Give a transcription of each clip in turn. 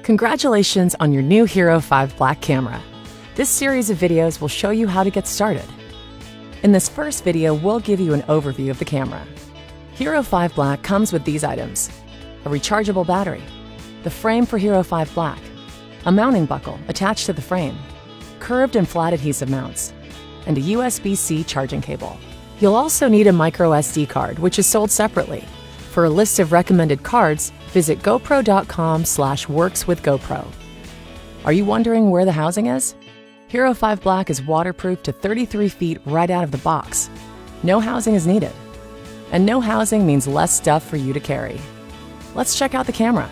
Congratulations on your new Hero 5 Black camera. This series of videos will show you how to get started. In this first video, we'll give you an overview of the camera. Hero 5 Black comes with these items: a rechargeable battery, the frame for Hero 5 Black, a mounting buckle attached to the frame, curved and flat adhesive mounts, and a USB-C charging cable. You'll also need a micro SD card, which is sold separately. For a list of recommended cards, visit GoPro.com/workswithGoPro. Are you wondering where the housing is? Hero 5 Black is waterproof to 33 feet right out of the box. No housing is needed. And no housing means less stuff for you to carry. Let's check out the camera.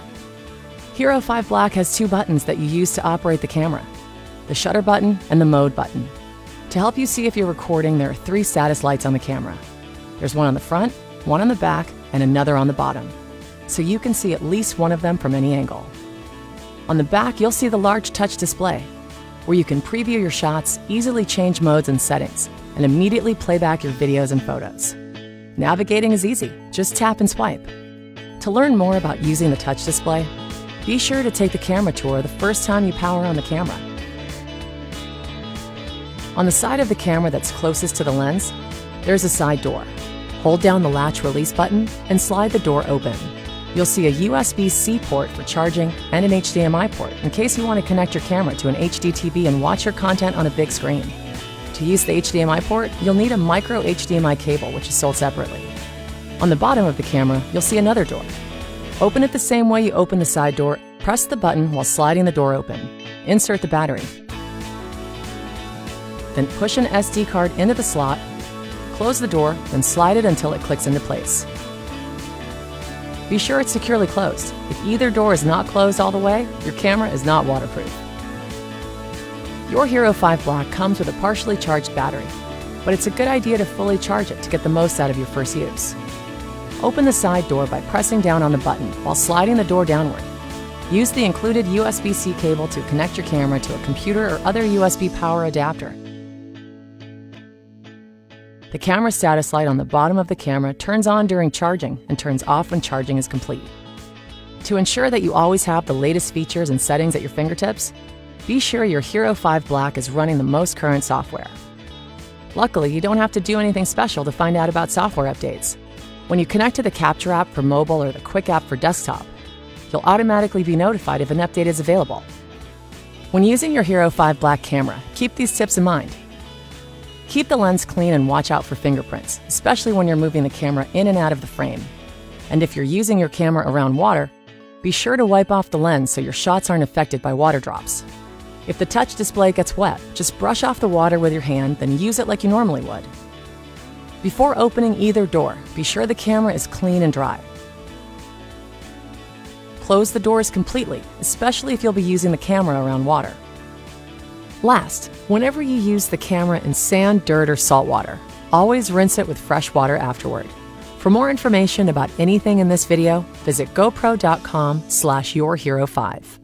Hero 5 Black has two buttons that you use to operate the camera: the shutter button and the mode button. To help you see if you're recording, there are three status lights on the camera. There's one on the front, one on the back, and another on the bottom, so you can see at least one of them from any angle. On the back, you'll see the large touch display, where you can preview your shots, easily change modes and settings, and immediately play back your videos and photos. Navigating is easy, just tap and swipe. To learn more about using the touch display, be sure to take the camera tour the first time you power on the camera. On the side of the camera that's closest to the lens, there's a side door. Hold down the latch release button and slide the door open. You'll see a USB-C port for charging and an HDMI port in case you want to connect your camera to an HD TV and watch your content on a big screen. To use the HDMI port, you'll need a micro HDMI cable, which is sold separately. On the bottom of the camera, you'll see another door. Open it the same way you open the side door. Press the button while sliding the door open. Insert the battery. Then push an SD card into the slot. Close the door, then slide it until it clicks into place. Be sure it's securely closed. If either door is not closed all the way, your camera is not waterproof. Your Hero 5 Black comes with a partially charged battery, but it's a good idea to fully charge it to get the most out of your first use. Open the side door by pressing down on the button while sliding the door downward. Use the included USB-C cable to connect your camera to a computer or other USB power adapter. The camera status light on the bottom of the camera turns on during charging and turns off when charging is complete. To ensure that you always have the latest features and settings at your fingertips, be sure your Hero 5 Black is running the most current software. Luckily, you don't have to do anything special to find out about software updates. When you connect to the Capture app for mobile or the Quick app for desktop, you'll automatically be notified if an update is available. When using your Hero 5 Black camera, keep these tips in mind. Keep the lens clean and watch out for fingerprints, especially when you're moving the camera in and out of the frame. And if you're using your camera around water, be sure to wipe off the lens so your shots aren't affected by water drops. If the touch display gets wet, just brush off the water with your hand, then use it like you normally would. Before opening either door, be sure the camera is clean and dry. Close the doors completely, especially if you'll be using the camera around water. Last, whenever you use the camera in sand, dirt, or salt water, always rinse it with fresh water afterward. For more information about anything in this video, visit GoPro.com/yourhero5.